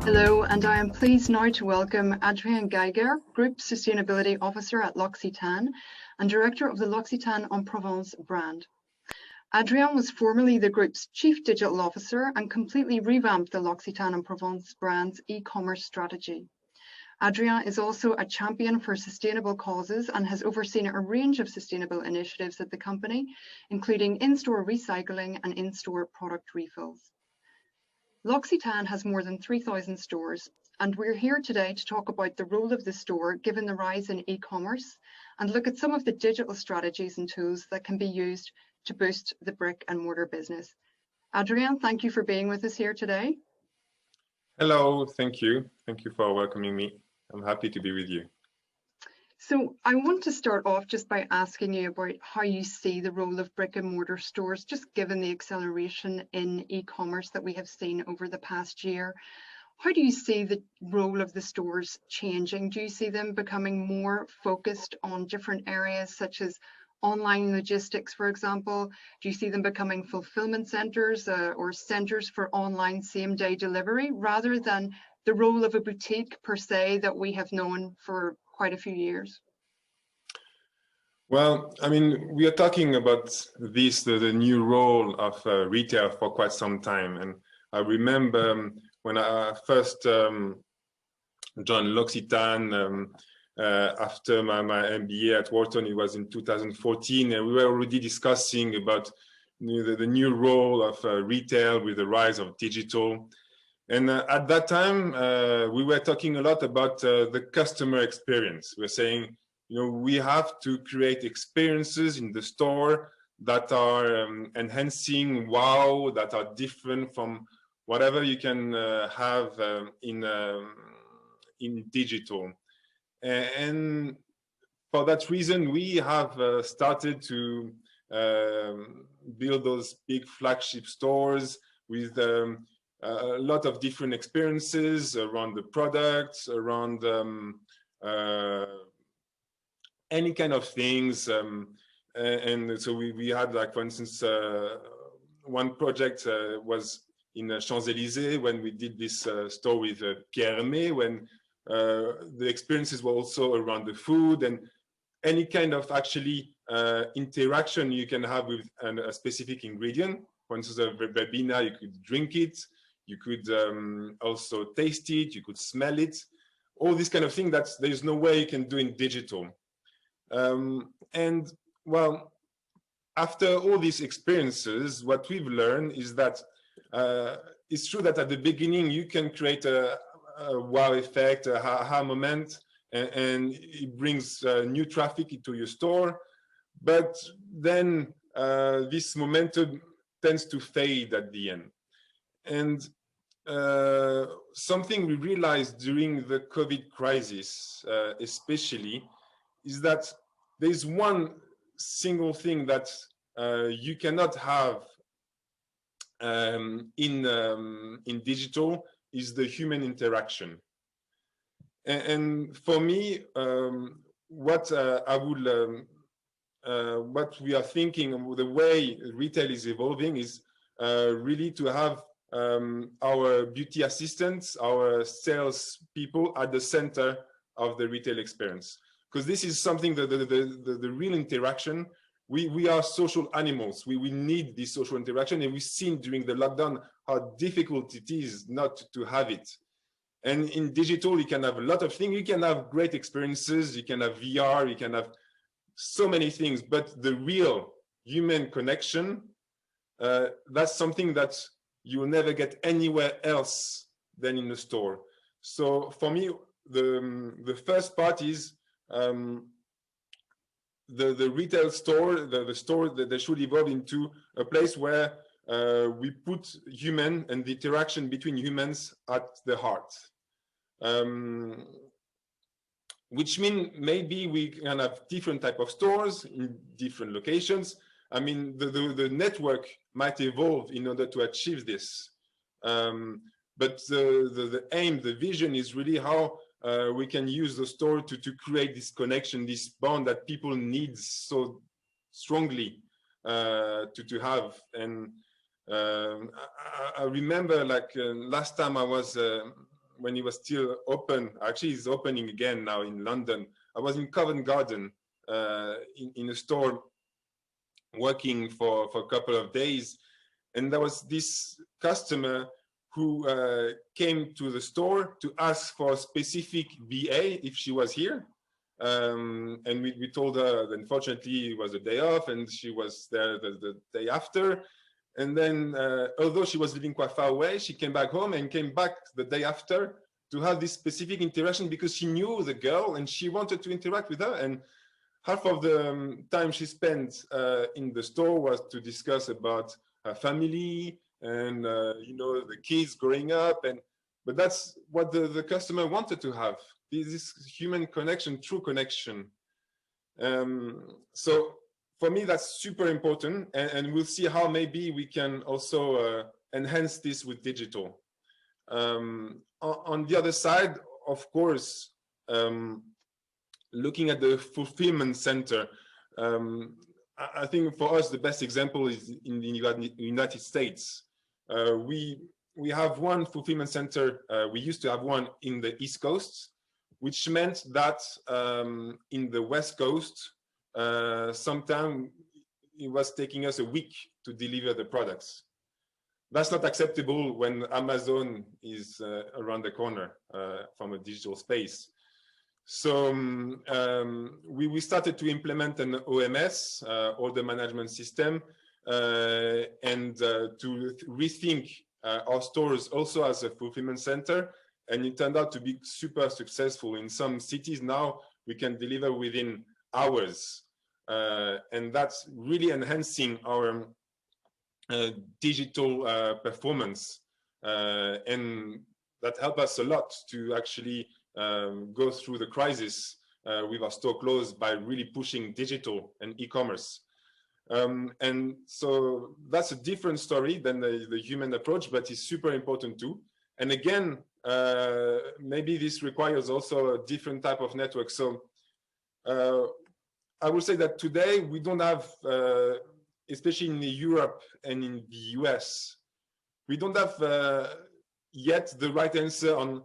Hello, and I am pleased now to welcome Adrien Geiger, Group Sustainability Officer at L'Occitane and Director of the L'Occitane en Provence brand. Adrien was formerly the group's Chief Digital Officer and completely revamped the L'Occitane en Provence brand's e-commerce strategy. Adrien is also a champion for sustainable causes and has overseen a range of sustainable initiatives at the company, including in-store recycling and in-store product refills. L'Occitane has more than 3,000 stores, and we're here today to talk about the role of the store given the rise in e-commerce and look at some of the digital strategies and tools that can be used to boost the brick and mortar business. Adrien, thank you for being with us here today. Hello, thank you. Thank you for welcoming me. I'm happy to be with you. So I want to start off just by asking you about how you see the role of brick and mortar stores, just given the acceleration in e-commerce that we have seen over the past year. How do you see the role of the stores changing? Do you see them becoming more focused on different areas such as online logistics, for example? Do you see them becoming fulfillment centers or centers for online same-day delivery rather than the role of a boutique per se that we have known for quite a few years? Well, I mean, we are talking about this, the new role of retail for quite some time. And I remember when I first joined L'Occitane after my MBA at Wharton, it was in 2014, and we were already discussing about the new role of retail with the rise of digital. And at that time, we were talking a lot about the customer experience. We're saying, we have to create experiences in the store that are enhancing, wow, that are different from whatever you can have in digital. And for that reason, we have started to build those big flagship stores with a lot of different experiences around the products, around any kind of things. And so we had, like, for instance, one project was in Champs-Élysées when we did this store with Pierre Hermé, when the experiences were also around the food and any kind of actually interaction you can have with a specific ingredient. For instance, a verbena, you could drink it. You could also taste it, you could smell it, all this kind of thing that there's no way you can do in digital. And well, after all these experiences, what we've learned is that it's true that at the beginning you can create a wow effect, a aha moment, and it brings new traffic into your store. But then this momentum tends to fade at the end. And something we realized during the COVID crisis, especially, is that there's one single thing that you cannot have in digital is the human interaction. And for me, what we are thinking, the way retail is evolving, is really to have our beauty assistants, our sales people at the center of the retail experience. Because this is something that the real interaction, we are social animals. We need this social interaction, and we've seen during the lockdown how difficult it is not to have it. And in digital, you can have a lot of things. You can have great experiences. You can have VR. You can have so many things. But the real human connection, that's something that you will never get anywhere else than in the store. So for me, the first part is the retail store, the store that they should evolve into a place where we put human and the interaction between humans at the heart. Which means maybe we can have different type of stores in different locations. I mean, the network might evolve in order to achieve this. But the aim, the vision is really how we can use the store to create this connection, this bond that people need so strongly to have. And I remember, like, last time I was when it was still open. Actually, it's opening again now in London. I was in Covent Garden in a store working for a couple of days, and there was this customer who came to the store to ask for a specific BA if she was here. And we told her that unfortunately it was a day off and she was there the day after. And then, although she was living quite far away, she came back home and came back the day after to have this specific interaction because she knew the girl and she wanted to interact with her. And half of the time she spent in the store was to discuss about her family and you know, the kids growing up. But that's what the customer wanted to have, this human connection, true connection. So for me, that's super important, and we'll see how maybe we can also enhance this with digital. On the other side, of course, looking at the fulfillment center, I think for us the best example is in the United States. We have one fulfillment center. We used to have one in the East Coast, which meant that in the West Coast, sometimes it was taking us a week to deliver the products. That's not acceptable when Amazon is around the corner from a digital space. So we started to implement an OMS, order management system, and to rethink our stores also as a fulfillment center. And it turned out to be super successful. In some cities now, we can deliver within hours. And that's really enhancing our digital performance. And that helped us a lot to actually go through the crisis with our store closed by really pushing digital and e-commerce. And so that's a different story than the human approach, but it's super important too. And again, maybe this requires also a different type of network. So I would say that today we don't have, especially in Europe and in the US, we don't have yet the right answer on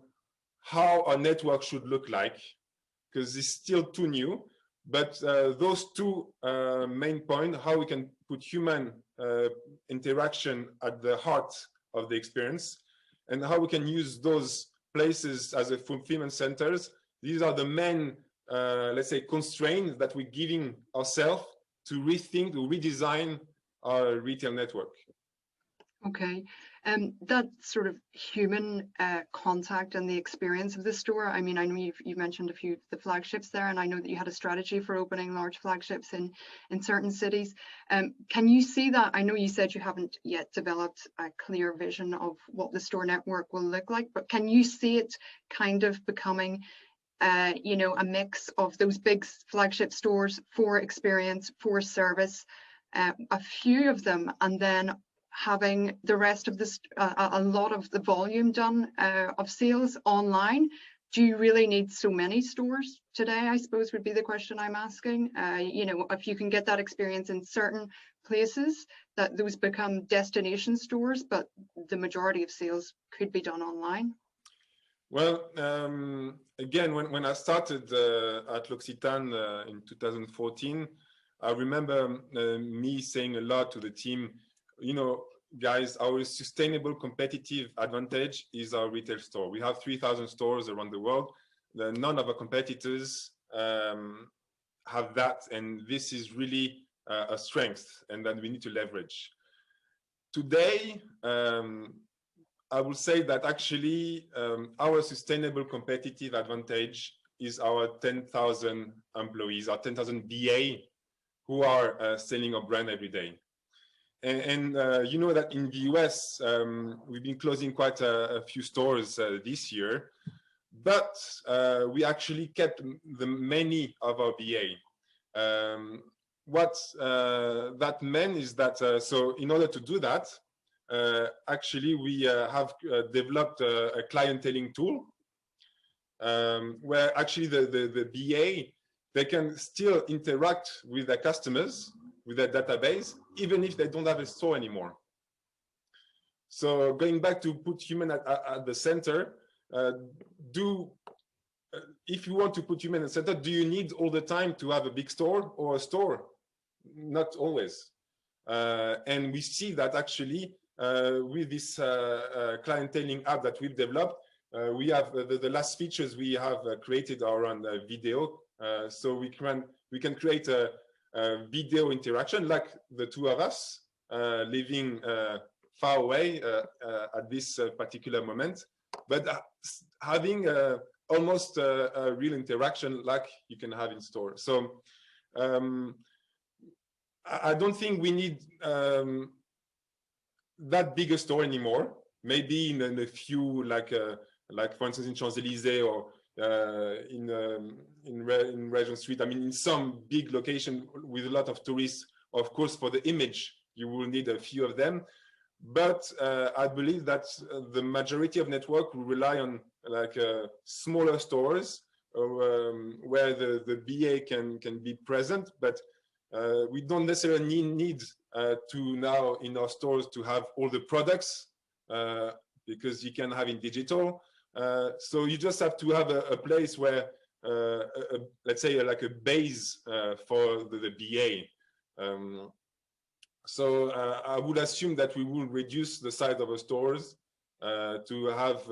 how our network should look like, because it's still too new. But those two main points, how we can put human interaction at the heart of the experience, and how we can use those places as a fulfillment centers. These are the main, let's say, constraints that we're giving ourselves to rethink, to redesign our retail network. Okay, that sort of human contact and the experience of the store. I mean, I know you've mentioned a few of the flagships there, and I know that you had a strategy for opening large flagships in certain cities. Can you see that? I know you said you haven't yet developed a clear vision of what the store network will look like, but can you see it kind of becoming you know, a mix of those big flagship stores for experience, for service, a few of them, and then having the rest of this, a lot of the volume done of sales online? Do you really need so many stores today, I suppose would be the question I'm asking. You know, if you can get that experience in certain places, that those become destination stores, but the majority of sales could be done online. Well, again, when I started at L'Occitane in 2014, I remember me saying a lot to the team, you know, guys, our sustainable competitive advantage is our retail store. We have 3,000 stores around the world. None of our competitors have that, and this is really a strength, and that we need to leverage. Today, I will say that actually our sustainable competitive advantage is our 10,000 employees, our 10,000 BA who are selling our brand every day. And you know that in the US, we've been closing quite a few stores this year, but we actually kept many of our BA. What that meant is that, so in order to do that, actually we have developed a clienteling tool where actually the BA, they can still interact with their customers, with their database, even if they don't have a store anymore. So going back to put human at the center, if you want to put human in the center, do you need all the time to have a big store or a store? Not always. And we see that actually with this clienteling app that we've developed, we have the last features we have created are around video. So we can create a video interaction like the two of us living far away at this particular moment, but having almost a real interaction like you can have in store. So I don't think we need that big a store anymore. Maybe in a few, like for instance in Champs-Élysées or in Regent Street. I mean, in some big location with a lot of tourists, of course, for the image, you will need a few of them. But I believe that the majority of network will rely on like smaller stores where the BA can be present, but we don't necessarily need to now in our stores to have all the products because you can have in digital. So you just have to have a place where, let's say, like a base for the BA. So I would assume that we will reduce the size of our stores to have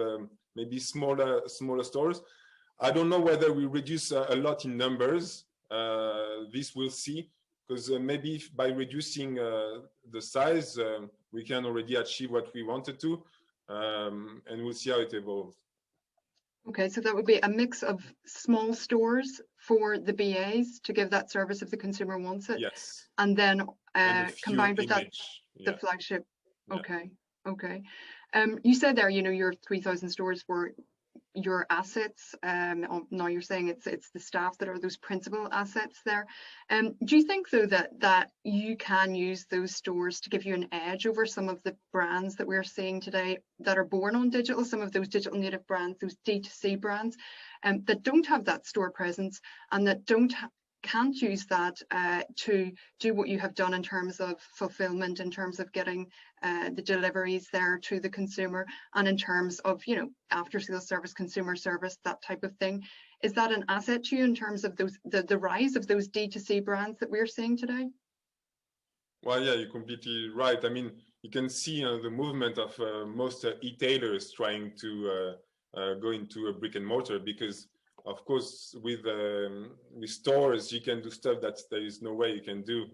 maybe smaller stores. I don't know whether we reduce a lot in numbers. This we'll see, because maybe by reducing the size, we can already achieve what we wanted to, and we'll see how it evolves. Okay, so that would be a mix of small stores for the BAs to give that service if the consumer wants it. Yes. And then combined with image. that, the flagship. Yeah. Okay, okay. You said there, you know, your 3,000 stores were your assets. Now you're saying it's the staff that are those principal assets there. Do you think though that you can use those stores to give you an edge over some of the brands that we're seeing today that are born on digital, some of those digital native brands, those D2C brands, that don't have that store presence and that can't use that to do what you have done in terms of fulfillment, in terms of getting the deliveries there to the consumer, and in terms of, you know, after sales service, consumer service, that type of thing? Is that an asset to you in terms of those the rise of those D2C brands that we're seeing today? Well, yeah, you're completely right. I mean, you can see the movement of most e-tailers trying to go into a brick and mortar, because of course, with stores, you can do stuff that there is no way you can do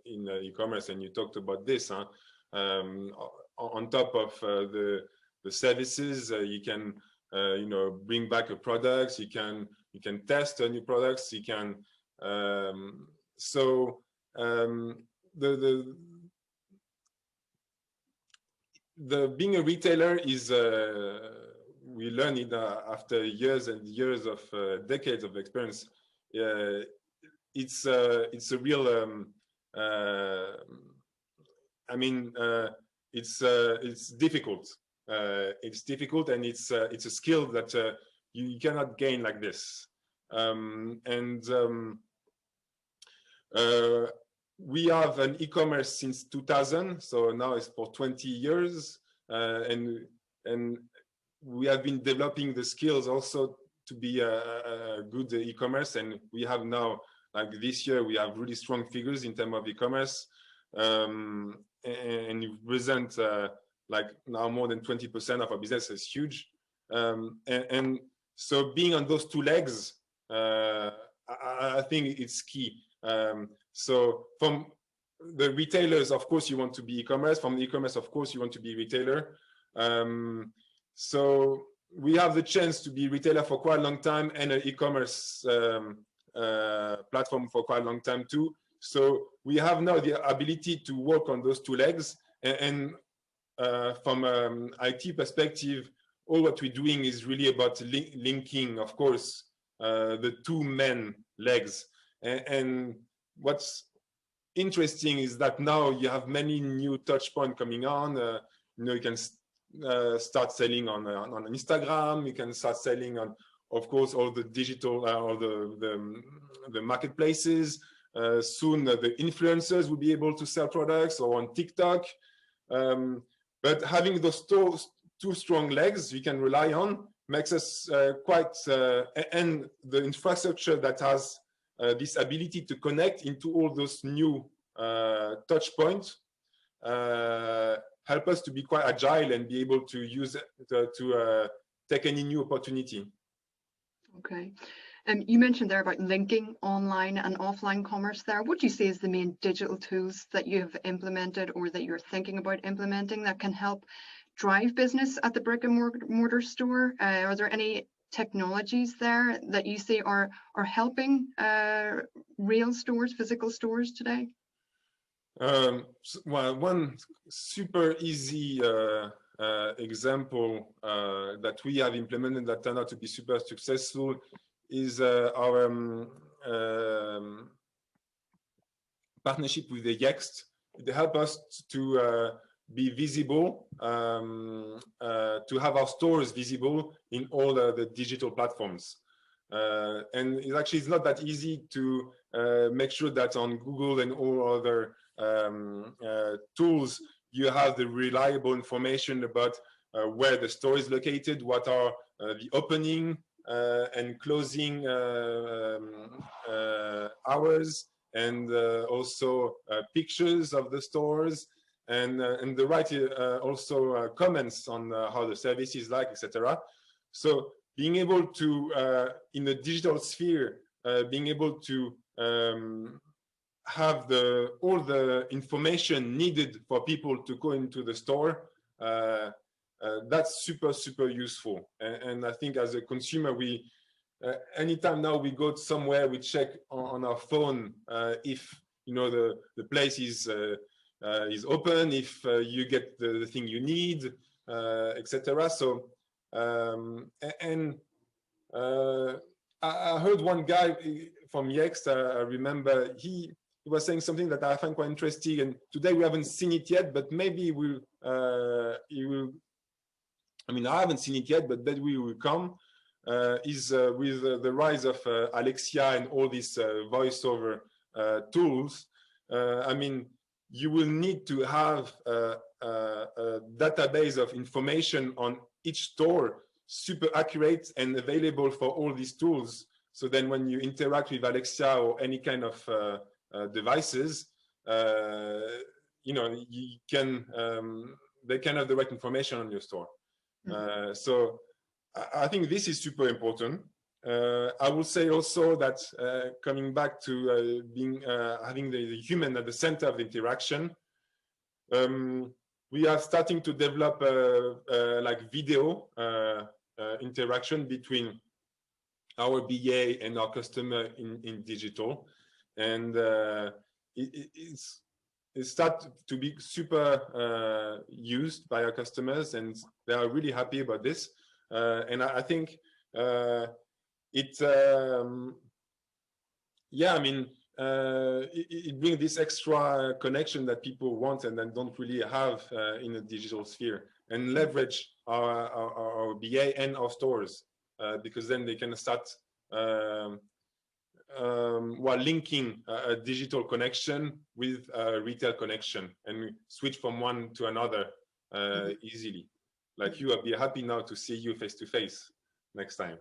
in e-commerce. And you talked about this, huh? On top of the services, you can you know, bring back a product. You can test new products. You can the being a retailer is. We learn it after years and years of decades of experience. It's a real. I mean, it's difficult. It's difficult, and it's a skill that you cannot gain like this. We have an e-commerce since 2000, so now it's for 20 years, and we have been developing the skills also to be a good e-commerce, and we have now, like this year, we have really strong figures in terms of e-commerce, and we present like now more than 20% of our business. Is huge, and so being on those two legs, I think it's key. So from the retailers, of course, you want to be e-commerce. From the e-commerce, of course, you want to be retailer. So we have the chance to be retailer for quite a long time and an e-commerce platform for quite a long time too. So we have now the ability to work on those two legs. And from an IT perspective, all what we're doing is really about linking, of course, the two main legs. And what's interesting is that now you have many new touch points coming on. You know, you can start selling on Instagram. You can start selling on, of course, all the digital, all the marketplaces. Soon, the influencers will be able to sell products, or on TikTok. But having those two strong legs you can rely on, makes us quite, and the infrastructure that has this ability to connect into all those new touch points help us to be quite agile and be able to use it to take any new opportunity. Okay. You mentioned there about linking online and offline commerce there. What do you see as the main digital tools that you have implemented or that you're thinking about implementing that can help drive business at the brick and mortar store? Are there any technologies there that you see are helping real stores, physical stores today? Well, one super easy example that we have implemented that turned out to be super successful is our partnership with the Yext. They help us to be visible, to have our stores visible in all the digital platforms. And it's not that easy to make sure that on Google and all other tools, you have the reliable information about where the store is located, what are the opening and closing hours, and also pictures of the stores, and the right also comments on how the service is like, etc. So being able to, in the digital sphere, being able to have all the information needed for people to go into the store, that's super useful. And I think as a consumer, we anytime now we go somewhere, we check on our phone if the place is open, if you get the thing you need, etc. So I heard one guy from Yext, I remember he was saying something that I find quite interesting, and today we haven't seen it yet, but maybe he will. I mean, I haven't seen it yet, but that will come. Is with the rise of Alexia and all these voiceover tools. I mean, you will need to have a database of information on each store, super accurate and available for all these tools. So then when you interact with Alexia or any kind of devices, you can, they can have the right information on your store. So I think this is super important. I will say also that coming back to having the human at the center of the interaction, we are starting to develop like video interaction between our BA and our customer in digital, and it starts to be super used by our customers, and they are really happy about this. And I think it brings this extra connection that people want and then don't really have in the digital sphere, and leverage our BA and our stores, because then they can start while linking a digital connection with a retail connection, and switch from one to another easily. Like you, I'll be happy now to see you face to face next time.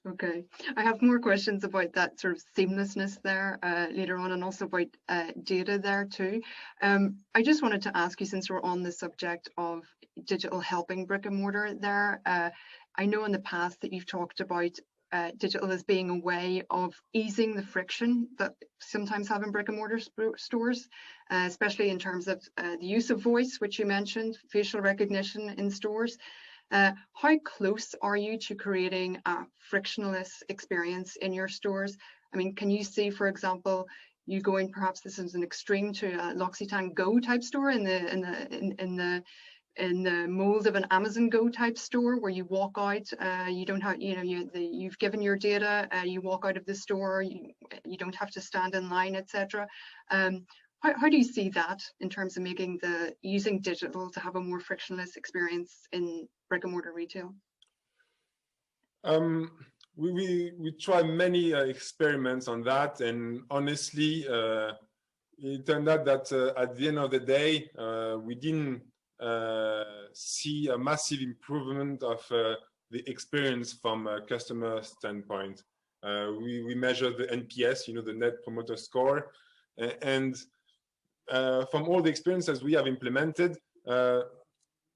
Okay, I have more questions about that sort of seamlessness there later on, and also about data there too. I just wanted to ask you, since we're on the subject of digital helping brick and mortar there, I know in the past that you've talked about digital as being a way of easing the friction that sometimes have in brick and mortar stores, especially in terms of the use of voice, which you mentioned, facial recognition in stores. How close are you to creating a frictionless experience in your stores? I mean, can you see, for example, you going, perhaps this is an extreme, to a L'Occitane Go type store in the mold of an Amazon Go type store, where you walk out, you don't have, you've given your data, you walk out of the store, you don't have to stand in line, etc. How do you see that in terms of using digital to have a more frictionless experience in brick and mortar retail? We try many experiments on that, and honestly, it turned out that at the end of the day, we didn't see a massive improvement of the experience from a customer standpoint. We measure the NPS, the Net Promoter Score, and from all the experiences we have implemented,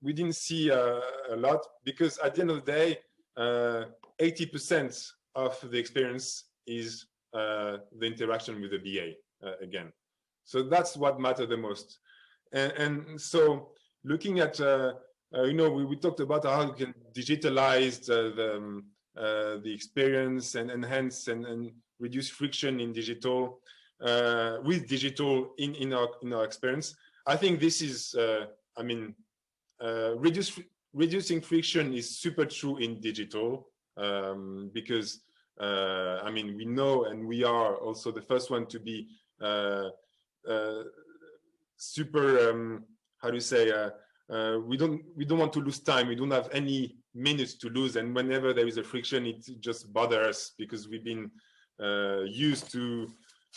we didn't see a lot, because at the end of the day, 80% of the experience is the interaction with the BA again. So that's what matters the most. And so looking at, we talked about how we can digitalize the experience and enhance and reduce friction in digital, with digital in our experience. I think this is, reducing friction is super true in digital, because we know, and we are also the first one to be super, how do you say, we don't want to lose time. We don't have any minutes to lose, and whenever there is a friction, it just bothers us, because we've been used to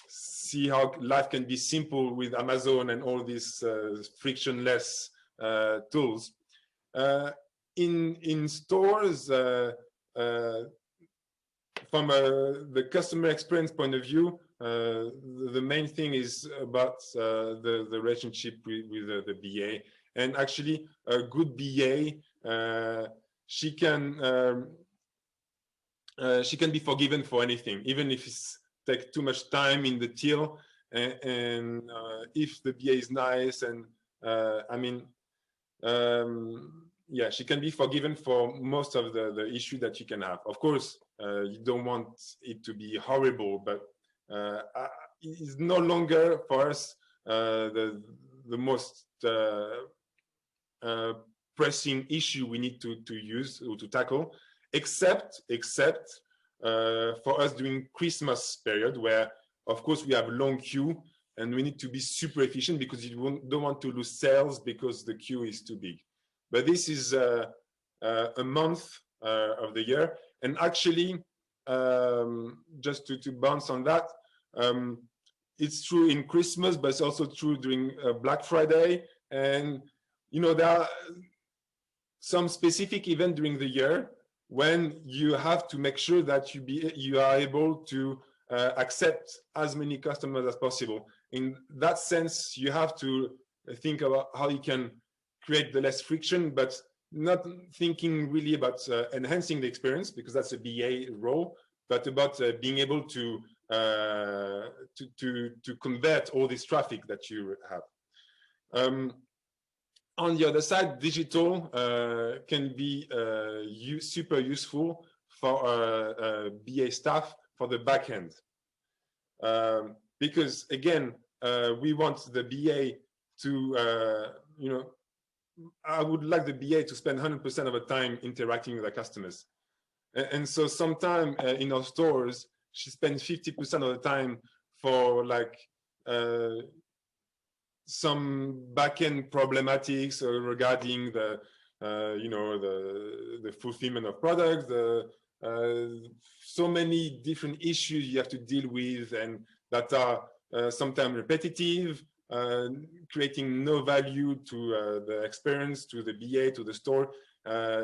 see how life can be simple with Amazon and all these frictionless tools. In stores, from the customer experience point of view, the main thing is about the relationship with the BA. And actually, a good BA, she can be forgiven for anything, even if it's take too much time in the till. And if the BA is nice, and yeah, she can be forgiven for most of the issue that you can have. Of course, you don't want it to be horrible, but it's no longer for us the most pressing issue we need to use or to tackle, except for us during Christmas period, where of course we have long queue and we need to be super efficient, because you don't want to lose sales because the queue is too big. But this is a month of the year. And actually, just to bounce on that, it's true in Christmas, but it's also true during Black Friday. And, there are some specific event during the year when you have to make sure that you are able to accept as many customers as possible. In that sense, you have to think about how you can create the less friction, but not thinking really about enhancing the experience, because that's a BA role, but about being able to convert all this traffic that you have. On the other side, digital can be super useful for BA staff for the backend, because again, we want the BA to, I would like the BA to spend 100% of the time interacting with the customers. And so sometime in our stores, she spends 50% of the time for like some backend problematics regarding the, the fulfillment of products, so many different issues you have to deal with, and that are sometimes repetitive, creating no value to the experience, to the BA, to the store.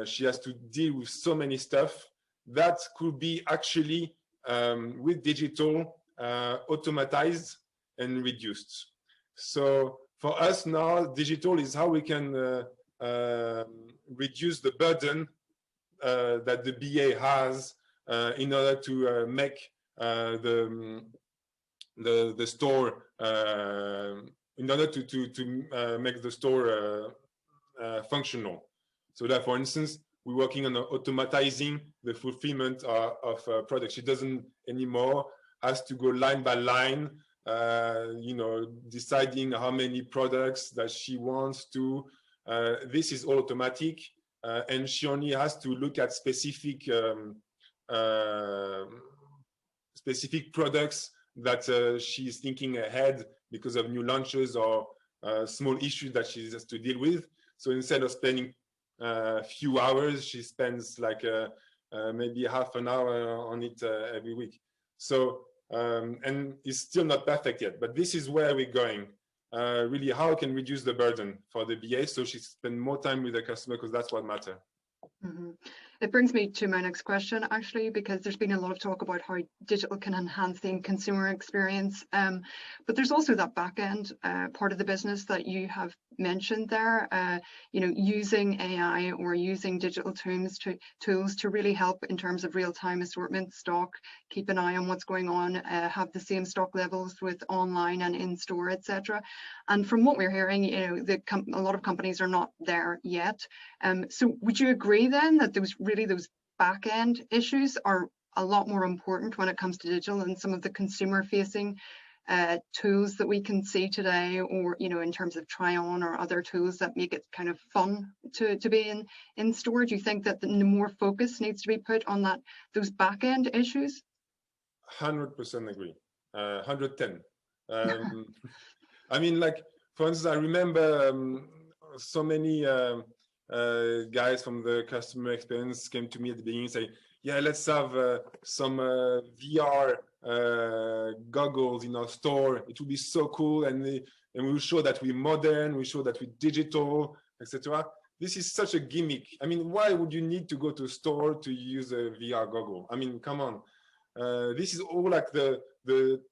She has to deal with so many stuff that could be actually, with digital, automatized and reduced. So for us now, digital is how we can reduce the burden that the BA has in order to make the store, in order to make the store functional. So that, for instance, we're working on automatizing the fulfillment of products. She doesn't anymore has to go line by line, deciding how many products that she wants to. This is all automatic, and she only has to look at specific products that she's thinking ahead because of new launches or small issues that she has to deal with. So instead of spending a few hours, she spends like maybe half an hour on it every week. So and it's still not perfect yet, but this is where we're going. really how can we reduce the burden for the BA so she spend more time with the customer, because that's what matters. Mm-hmm. It brings me to my next question, actually, because there's been a lot of talk about how digital can enhance the consumer experience. But there's also that back end part of the business that you have mentioned there, using AI or using digital tools to really help in terms of real-time assortment, stock, keep an eye on what's going on, have the same stock levels with online and in-store, etc. And from what we're hearing, a lot of companies are not there yet. So would you agree then that those back end issues are a lot more important when it comes to digital and some of the consumer facing tools that we can see today, or in terms of try on or other tools that make it kind of fun to be in store? Do you think that the more focus needs to be put on those back end issues? 100% agree. 110. I mean, like, for instance, I remember so many guys from the customer experience came to me at the beginning and say, yeah, let's have some VR goggles in our store. It will be so cool, and we will show that we're modern, we show that we're digital, etc. This is such a gimmick. I mean, why would you need to go to a store to use a VR goggle? I mean, come on. This is all like the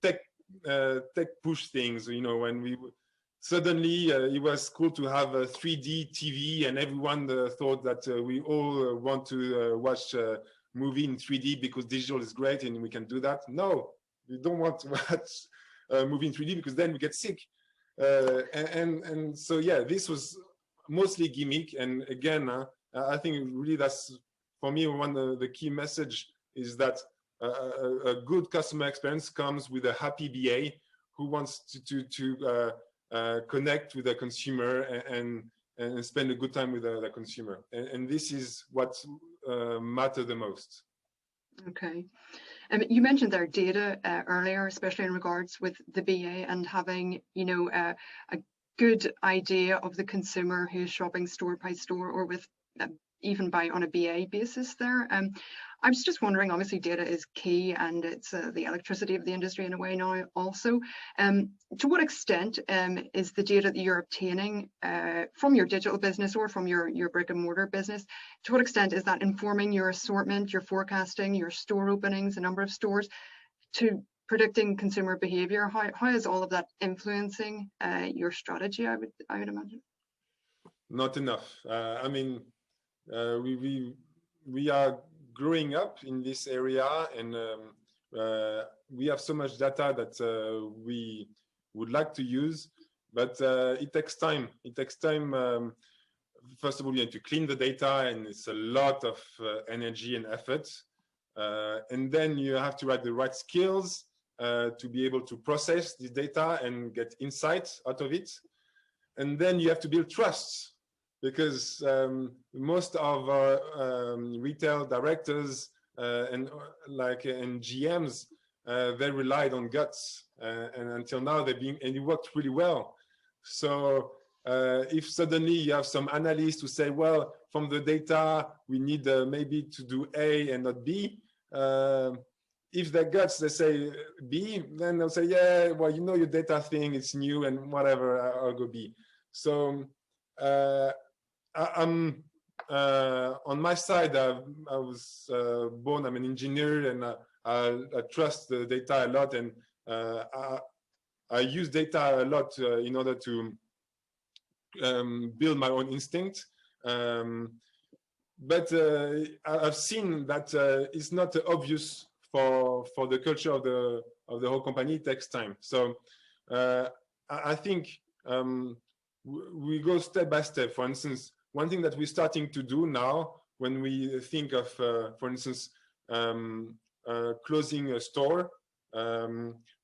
tech push things, when we suddenly it was cool to have a 3D TV, and everyone thought that we all want to watch a movie in 3D because digital is great and we can do that. No, we don't want to watch a movie in 3D because then we get sick. And so, yeah, this was mostly gimmick. And again, I think really that's, for me, one of the key message is that a good customer experience comes with a happy BA who wants to connect with the consumer and spend a good time with the consumer. And this is what matters the most. Okay. You mentioned their data earlier, especially in regards with the BA and having, a good idea of the consumer who's shopping store by store or with even on a BA basis there. I was just wondering, obviously data is key, and it's the electricity of the industry in a way now also. To what extent is the data that you're obtaining from your digital business or from your brick and mortar business, to what extent is that informing your assortment, your forecasting, your store openings, the number of stores, to predicting consumer behavior? How is all of that influencing your strategy, I would imagine? Not enough. I mean, we are growing up in this area, and we have so much data that we would like to use, but it takes time. It takes time. First of all, you have to clean the data, and it's a lot of energy and effort. And then you have to write the right skills to be able to process this data and get insights out of it. And then you have to build trust, because most of our retail directors and GMs, they relied on guts, and until now and it worked really well. So if suddenly you have some analysts who say, well, from the data we need maybe to do A and not B, if their guts, they say B, then they'll say, yeah, well, your data thing, it's new and whatever, I'll go B. So I'm on my side, I was born, I'm an engineer, and I trust the data a lot, and I use data a lot in order to build my own instinct. But I've seen that it's not obvious for the culture of the whole company. It takes time. So I think we go step by step. For instance, one thing that we're starting to do now, when we think of, for instance, closing a store,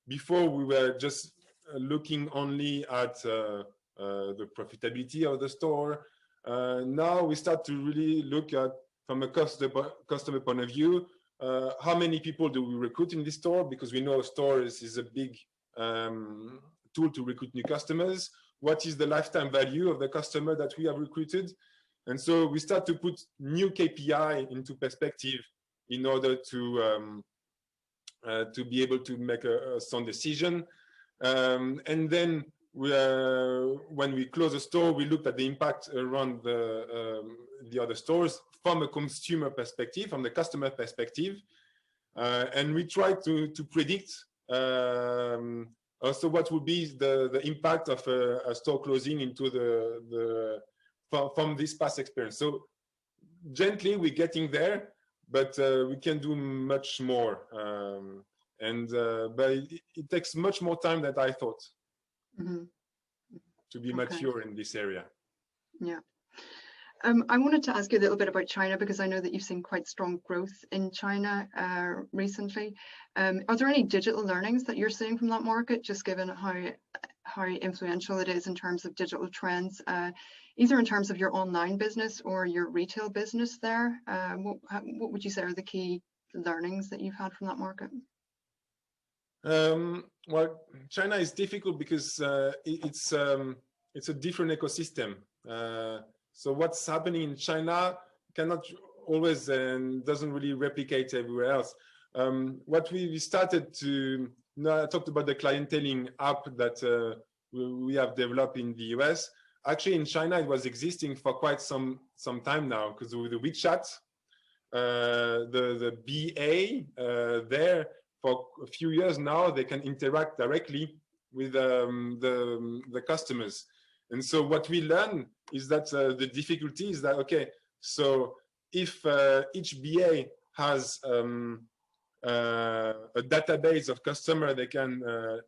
before we were just looking only at the profitability of the store. Now we start to really look at, from a customer point of view, how many people do we recruit in this store? Because we know stores is a big tool to recruit new customers. What is the lifetime value of the customer that we have recruited? And so we start to put new KPI into perspective in order to be able to make a sound decision. And then when we closed a store, we looked at the impact around the other stores from a consumer perspective, from the customer perspective, and we tried to predict also what would be the impact of a store closing into from this past experience. So gently we're getting there, but we can do much more, but it takes much more time than I thought. Mm-hmm. To be mature in this area. Yeah. I wanted to ask you a little bit about China, because I know that you've seen quite strong growth in China recently. Are there any digital learnings that you're seeing from that market, just given how influential it is in terms of digital trends, either in terms of your online business or your retail business there? What would you say are the key learnings that you've had from that market? Well, China is difficult because it's a different ecosystem. So what's happening in China cannot always and doesn't really replicate everywhere else. What we started to, I talked about the clienteling app that we have developed in the US. Actually, in China, it was existing for quite some time now, because with the WeChat, the BA there, for a few years now, they can interact directly with the customers. And so what we learn is that the difficulty is that, okay, so if each BA has a database of customers they can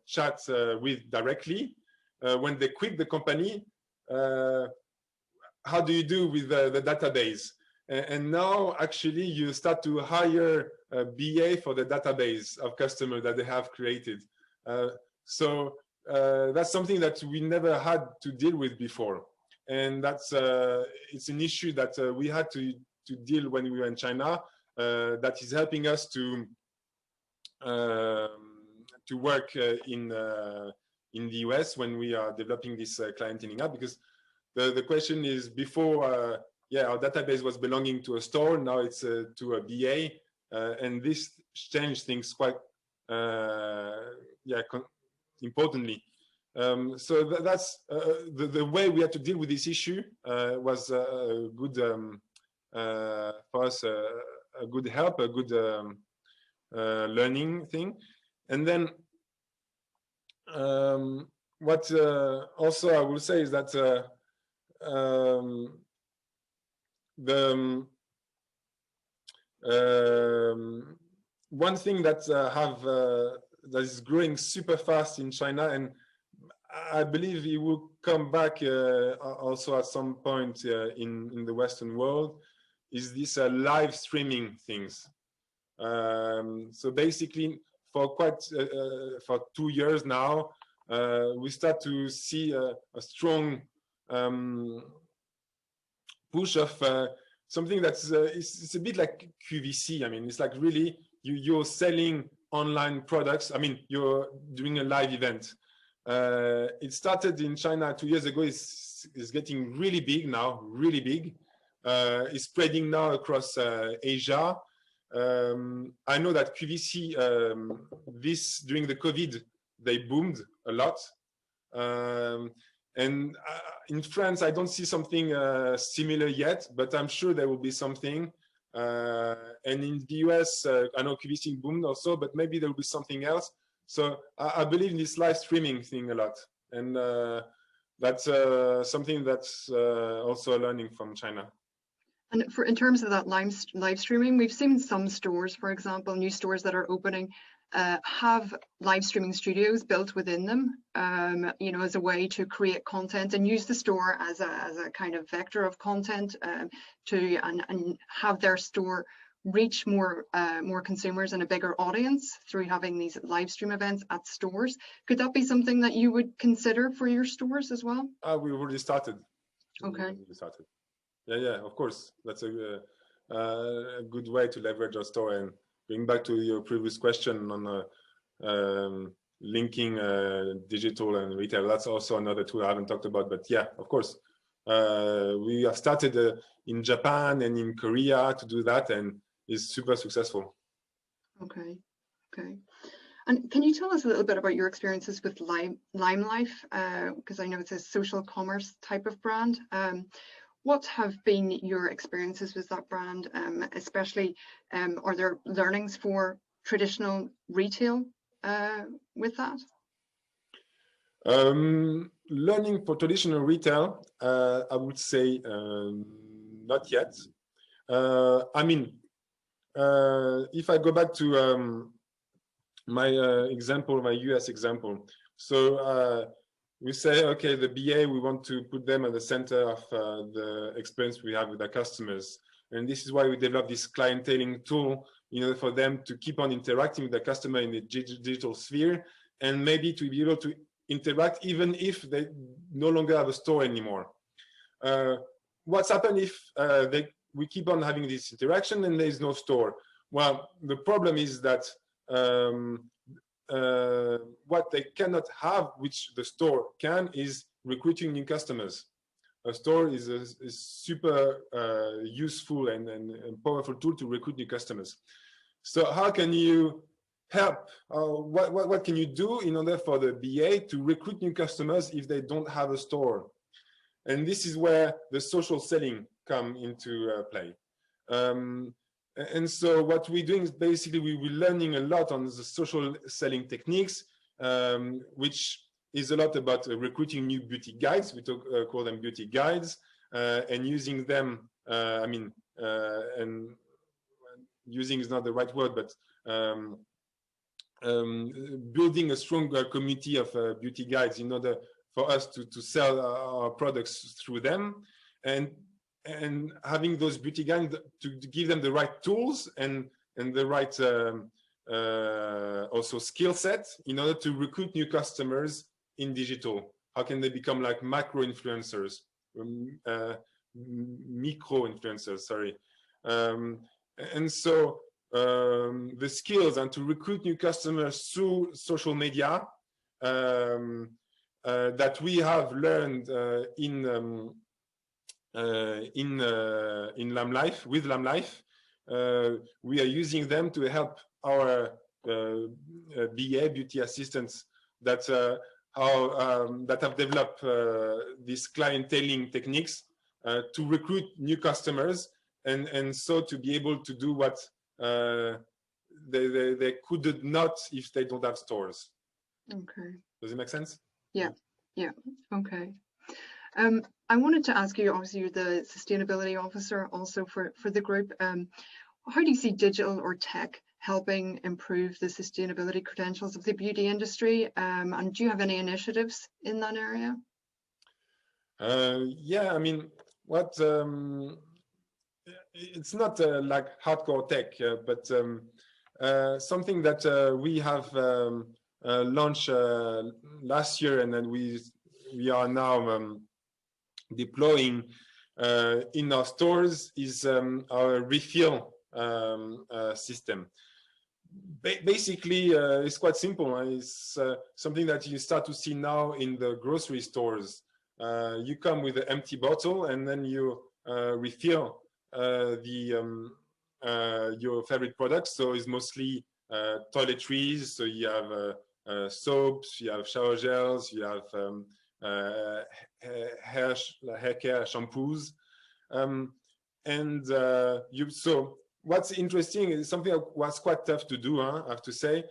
chat with directly, when they quit the company, how do you do with the database? And now actually you start to hire a BA for the database of customers that they have created. So that's something that we never had to deal with before. And that's it's an issue that we had to deal when we were in China, that is helping us to work in the US when we are developing this clienteling app, because the question is, before yeah, our database was belonging to a store, now it's to a BA, and this changed things quite yeah, importantly. So that's the way we had to deal with this issue was a good for us, a good help, a good learning thing. And then what also I will say is that one thing that that is growing super fast in China, and I believe it will come back also at some point in the Western world, is this live streaming things. So basically, for quite for 2 years now, we start to see a strong push of something that's it's a bit like QVC. I mean, it's like really you're selling online products. I mean, you're doing a live event. It started in China 2 years ago. It's getting really big now, really big. It's spreading now across Asia. I know that QVC, during the COVID, they boomed a lot. And in France, I don't see something similar yet, but I'm sure there will be something. And in the US, I know QVC boomed also, but maybe there will be something else. So I believe in this live streaming thing a lot. And that's something that's also a learning from China. And in terms of that live streaming, we've seen some stores, for example, new stores that are opening, have live streaming studios built within them, you know, as a way to create content and use the store as a kind of vector of content and have their store reach more consumers and a bigger audience through having these live stream events at stores. Could that be something that you would consider for your stores as well? We already started. Okay. We started. Yeah, of course. That's a good way to leverage our store. And going back to your previous question on linking digital and retail, that's also another tool I haven't talked about. But yeah, of course, we have started in Japan and in Korea to do that, and it's super successful. Okay. And can you tell us a little bit about your experiences with Limelife? Because I know it's a social commerce type of brand. What have been your experiences with that brand, especially are there learnings for traditional retail with that? Learning for traditional retail, I would say not yet. I mean, if I go back to my example, my US example, so we say, okay, the BA, we want to put them at the center of the experience we have with our customers. And this is why we developed this clienteling tool in order for them to keep on interacting with the customer in the digital sphere, and maybe to be able to interact even if they no longer have a store anymore. What's happened if we keep on having this interaction and there is no store? Well, the problem is that what they cannot have, which the store can, is recruiting new customers. A store is a super useful and powerful tool to recruit new customers. So how can you help? What can you do in order for the BA to recruit new customers if they don't have a store? And this is where the social selling come into play. And so what we're doing is basically we're learning a lot on the social selling techniques, which is a lot about recruiting new beauty guides. We call them beauty guides, and using them, and using is not the right word, but building a stronger community of beauty guides in order for us to sell our products through them, and having those beauty guides to give them the right tools and the right also skill set in order to recruit new customers in digital. How can they become like macro influencers, micro influencers, sorry. And so the skills and to recruit new customers through social media that we have learned in Limelife, with Limelife, we are using them to help our BA, beauty assistants, that have developed these clienteling techniques to recruit new customers, and so to be able to do what they could not if they don't have stores. Okay. Does it make sense? Yeah. Yeah. Okay. I wanted to ask you, obviously you're the sustainability officer also for the group. How do you see digital or tech helping improve the sustainability credentials of the beauty industry? And do you have any initiatives in that area? Yeah, I mean, it's not like hardcore tech, but something that we have launched last year, and then we are now deploying in our stores is our refill system. Basically, it's quite simple. It's something that you start to see now in the grocery stores. You come with an empty bottle and then you refill your favorite products. So it's mostly toiletries. So you have soaps, you have shower gels, you have hair care shampoos, so what's interesting is something that was quite tough to do, I have to say,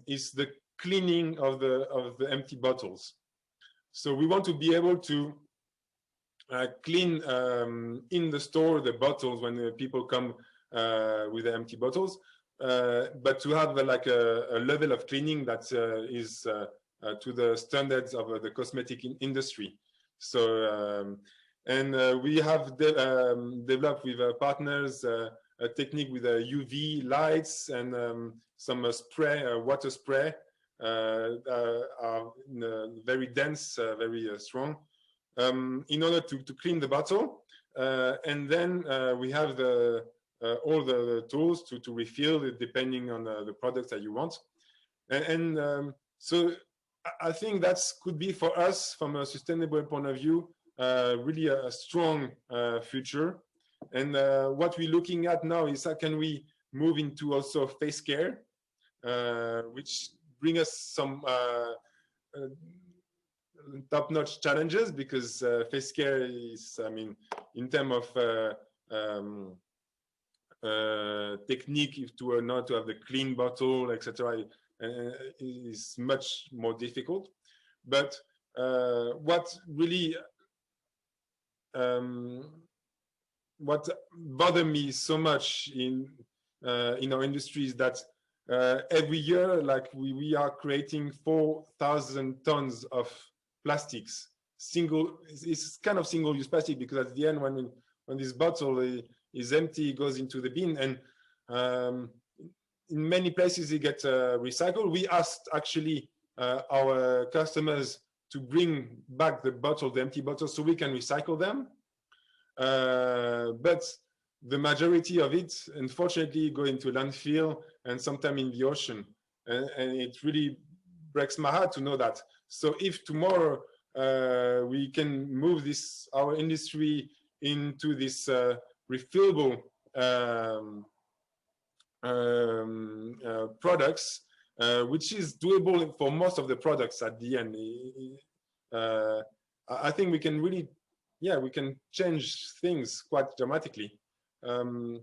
is the cleaning of the empty bottles. So we want to be able to clean in the store the bottles when people come with the empty bottles, but to have like a level of cleaning that is to the standards of the cosmetic industry. So we have developed with partners a technique with UV lights and some spray, water spray, are very dense, very strong, in order to clean the bottle. And then we have all the tools to refill it depending on the products that you want. So I think that could be for us, from a sustainable point of view, really a strong future. And what we're looking at now is how can we move into also face care, which bring us some top-notch challenges, because face care is, I mean, in terms of technique, if to not to have the clean bottle, etc., is much more difficult. But what really what bothered me so much in our industry is that every year, like we are creating 4,000 tons of plastics. It's kind of single-use plastic, because at the end, when this bottle is empty, it goes into the bin, and in many places it gets recycled. We asked actually our customers to bring back the empty bottles, so we can recycle them. But the majority of it, unfortunately, go into landfill and sometimes in the ocean. And it really breaks my heart to know that. So if tomorrow we can move our industry into this refillable products, which is doable for most of the products at the end, I think we can really, we can change things quite dramatically. And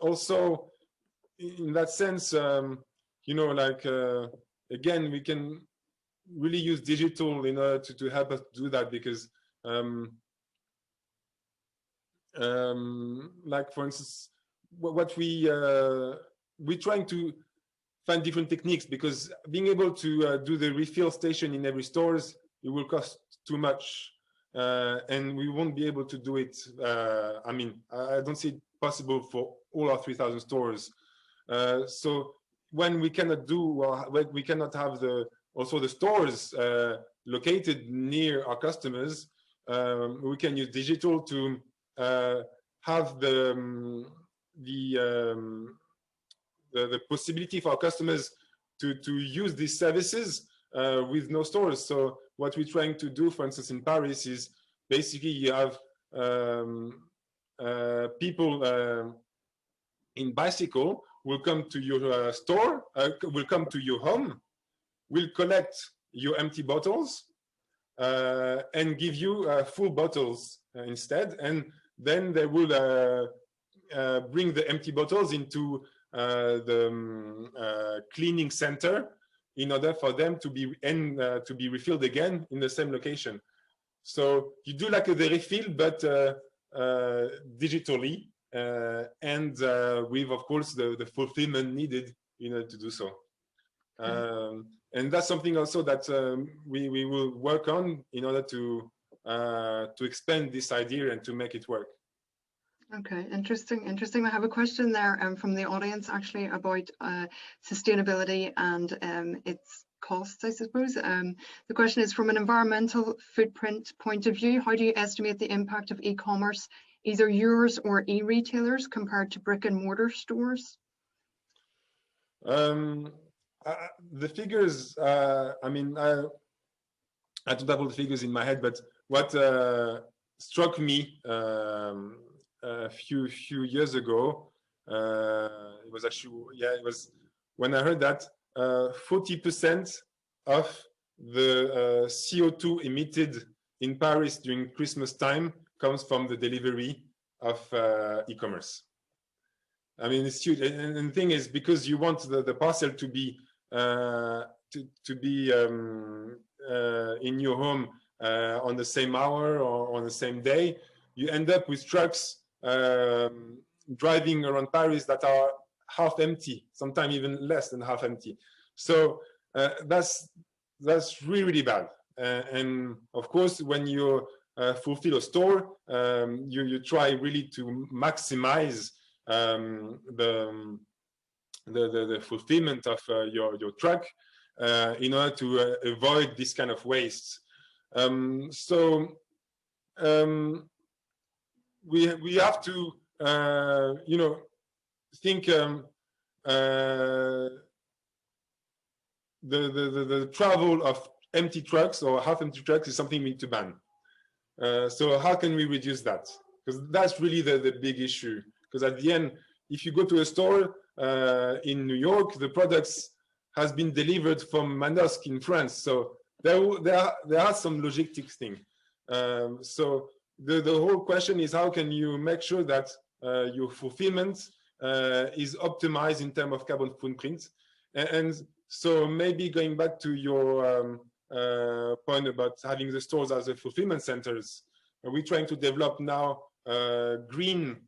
also, in that sense, you know, like, again, we can really use digital in order to help us do that, because like, for instance, what we're trying to find different techniques, because being able to do the refill station in every stores, it will cost too much, and we won't be able to do it. I mean, I don't see it possible for all our 3,000 stores. So when we cannot do, when we cannot have also the stores located near our customers, we can use digital to have the possibility for our customers to use these services with no stores. So what we're trying to do, for instance, in Paris, is basically you have people in bicycle will come to your store, will come to your home, will collect your empty bottles, and give you full bottles instead, and then they will bring the empty bottles into the cleaning center in order for them to be refilled again in the same location. So you do like the refill, but digitally, and with, of course, the fulfillment needed in order to do so. And that's something also that we will work on in order to expand this idea and to make it work. Okay, interesting. I have a question there from the audience, actually, about sustainability and its costs, I suppose. The question is, from an environmental footprint point of view, how do you estimate the impact of e-commerce, either yours or e-retailers, compared to brick and mortar stores? The figures, I mean, I don't have all the figures in my head, but what struck me a few years ago, it was actually, it was when I heard that 40% of the CO2 emitted in Paris during Christmas time comes from the delivery of e-commerce. I mean, it's huge, and the thing is, because you want the parcel to be in your home on the same hour or on the same day, you end up with trucks driving around Paris that are half empty, sometimes even less than half empty. So that's really, really bad. And of course, when you fulfill a store, you try really to maximize the fulfillment of your truck in order to avoid this kind of waste. So we have to you know, think the travel of empty trucks or half empty trucks is something we need to ban. So how can we reduce that? Because that's really the big issue. Because at the end, if you go to a store, in New York, the products has been delivered from Manosque in France. So there are some logistic things. So the whole question is, how can you make sure that your fulfillment is optimized in terms of carbon footprint? And so maybe going back to your point about having the stores as a fulfillment centers, we're trying to develop now green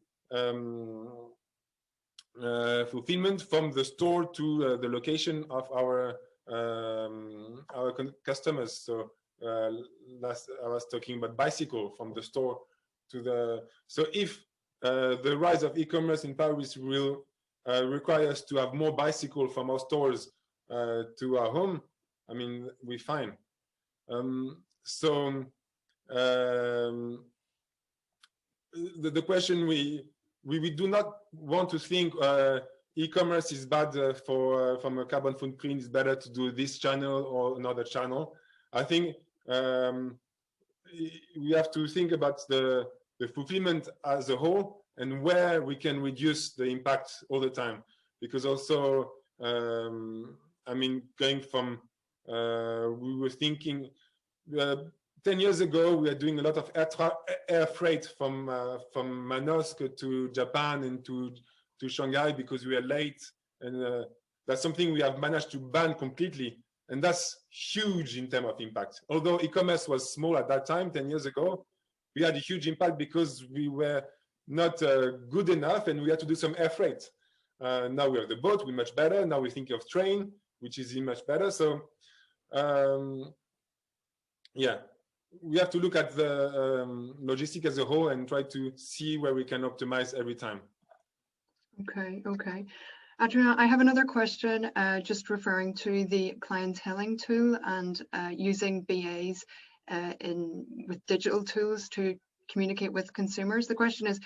fulfillment from the store to the location of our customers. So I was talking about bicycle from the store to the. So if the rise of e-commerce in Paris will require us to have more bicycle from our stores to our home, I mean, we're fine. The question we do not want to think e-commerce is bad from a carbon footprint. It's better to do this channel or another channel. I think we have to think about the fulfillment as a whole and where we can reduce the impact all the time. Because also, I mean, going from, we were thinking, 10 years ago, we were doing a lot of air freight from Manosque to Japan and to Shanghai because we were late. And that's something we have managed to ban completely. And that's huge in terms of impact. Although e-commerce was small at that time, 10 years ago, we had a huge impact because we were not good enough and we had to do some air freight. Now we have the boat, we're much better. Now we think of train, which is much better. So yeah, we have to look at the logistic as a whole and try to see where we can optimize every time. Okay. Adrien, I have another question, just referring to the clienteling tool and using BAs with digital tools to communicate with consumers. The question is,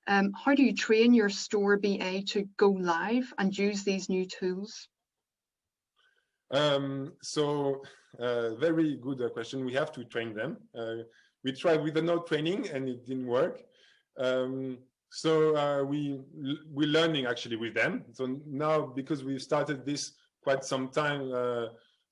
how do you train your store BA to go live and use these new tools? Very good question. We have to train them. We tried with the no training and it didn't work. We're learning actually with them. So now, because we've started this quite some time,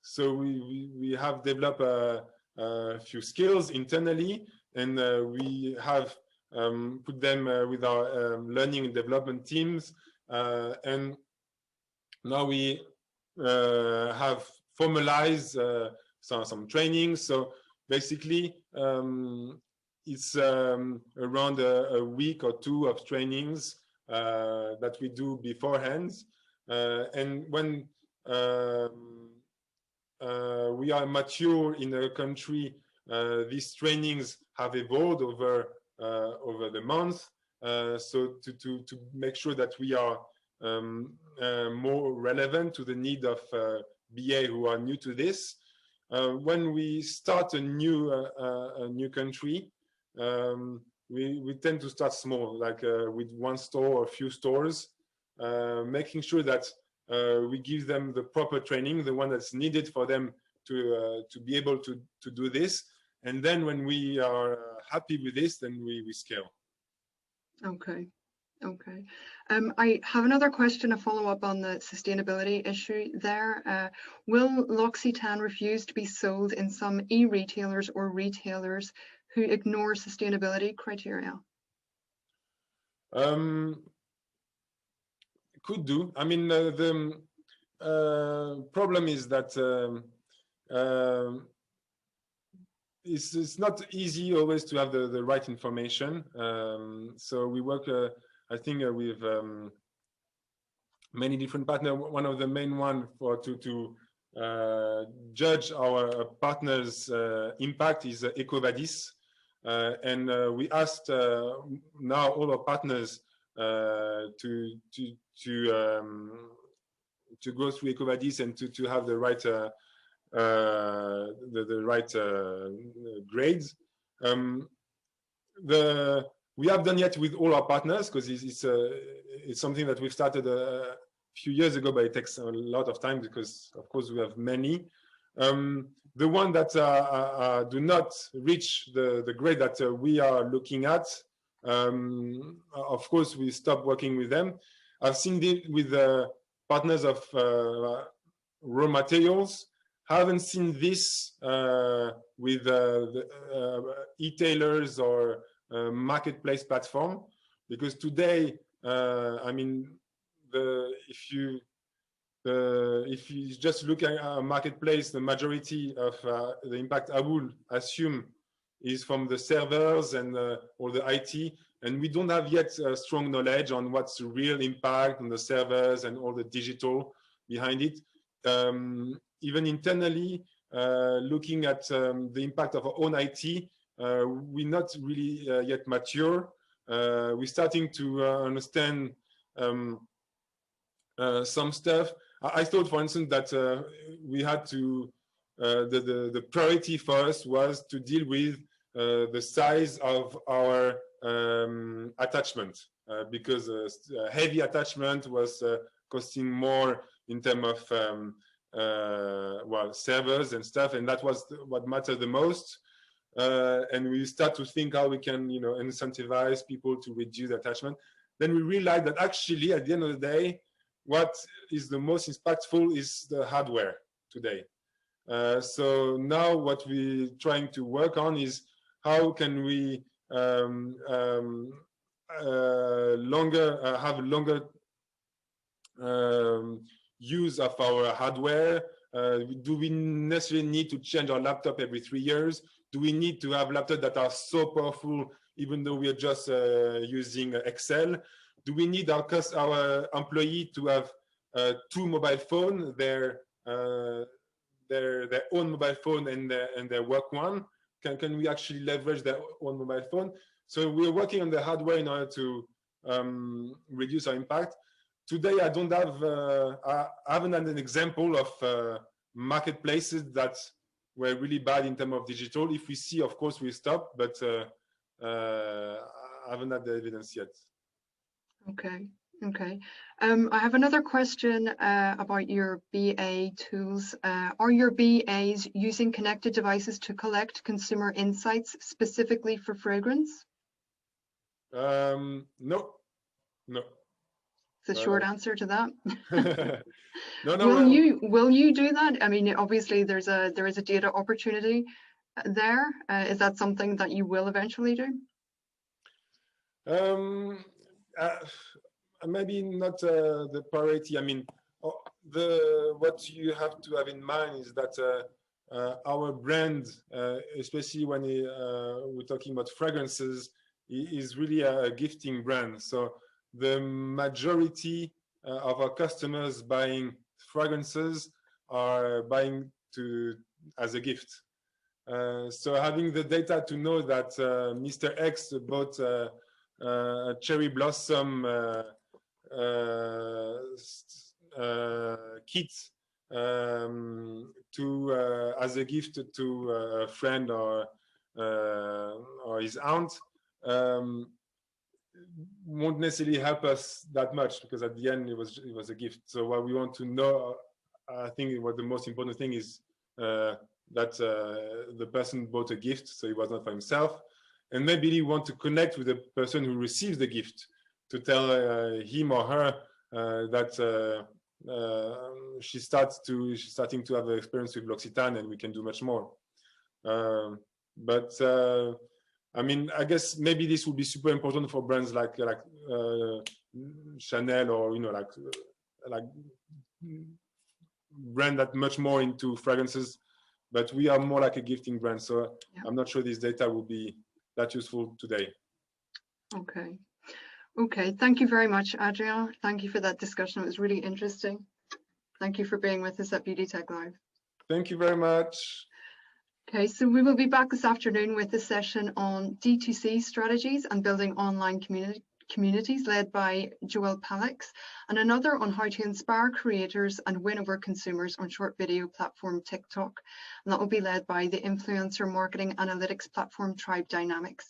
so we have developed a few skills internally, and we have put them with our learning and development teams, and now we have formalized some training. So basically, it's around a week or two of trainings that we do beforehand. And when we are mature in a country, these trainings have evolved over the month. So to make sure that we are more relevant to the need of BA who are new to this. When we start a new country, we tend to start small, like with one store or a few stores, making sure that we give them the proper training, the one that's needed for them to be able to do this. And then when we are happy with this, then we scale. Okay. I have another question, a follow-up on the sustainability issue there. Will L'Occitane refuse to be sold in some e-retailers or retailers who ignore sustainability criteria? Could do. I mean, the problem is that it's not easy always to have the right information. So we work, I think, with many different partners. One of the main one to judge our partners' impact is EcoVadis. And we asked now all our partners to go through EcoVadis and to have the right grades. We have done yet with all our partners because it's something that we've started a few years ago, but it takes a lot of time because, of course, we have many. The one that do not reach the grade that we are looking at, of course, we stop working with them. I've seen it with partners of raw materials. Haven't seen this with the e-tailers or marketplace platform, because today, I mean, if you just look at a marketplace, the majority of the impact I would assume is from the servers and all the IT, and we don't have yet strong knowledge on what's the real impact on the servers and all the digital behind it. Even internally, looking at the impact of our own IT, we're not really yet mature. We're starting to understand some stuff. I thought, for instance, that we had to, the priority for us was to deal with the size of our attachment, because heavy attachment was costing more in terms of well, servers and stuff, and that was what mattered the most. And we start to think how we can, you know, incentivize people to reduce attachment. Then we realized that actually, at the end of the day, what is the most impactful is the hardware today. So now what we're trying to work on is how can we have longer use of our hardware. Do we necessarily need to change our laptop every 3 years? Do we need to have laptops that are so powerful even though we are just using Excel? Do we need our employee to have 2 mobile phones, their own mobile phone and their work one? Can we actually leverage their own mobile phone? So we're working on the hardware in order to reduce our impact. Today, I don't have, I haven't had an example of marketplaces that were really bad in terms of digital. If we see, of course, we stop, but I haven't had the evidence yet. Okay, okay. I have another question about your BA tools. Are your BAs using connected devices to collect consumer insights specifically for fragrance? No, no. It's a short answer to that. No, no. Will you do that? I mean, obviously there is a data opportunity there. Is that something that you will eventually do? Maybe not the priority. I mean, what you have to have in mind is that our brand, especially when we're talking about fragrances, is really a gifting brand. So the majority of our customers buying fragrances are buying as a gift. So having the data to know that Mr. X bought a cherry blossom kit as a gift to a friend or his aunt won't necessarily help us that much, because at the end it was a gift. So what we want to know, I think what the most important thing is that the person bought a gift, so it was not for himself, and maybe you want to connect with the person who receives the gift to tell him or her that she's starting to have an experience with L'Occitane, and we can do much more. But I mean, I guess maybe this would be super important for brands like Chanel, or, you know, like brand that much more into fragrances, but we are more like a gifting brand. So yeah. I'm not sure this data will be that useful today. Okay. Okay. Thank you very much, Adrien. Thank you for that discussion. It was really interesting. Thank you for being with us at Beauty Tech Live. Thank you very much. Okay, so we will be back this afternoon with a session on D2C strategies and building online communities led by Joel Palix, and another on how to inspire creators and win over consumers on short video platform TikTok. And that will be led by the influencer marketing analytics platform Tribe Dynamics.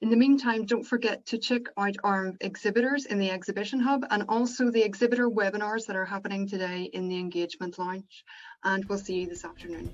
In the meantime, don't forget to check out our exhibitors in the Exhibition Hub, and also the exhibitor webinars that are happening today in the Engagement Lounge. And we'll see you this afternoon.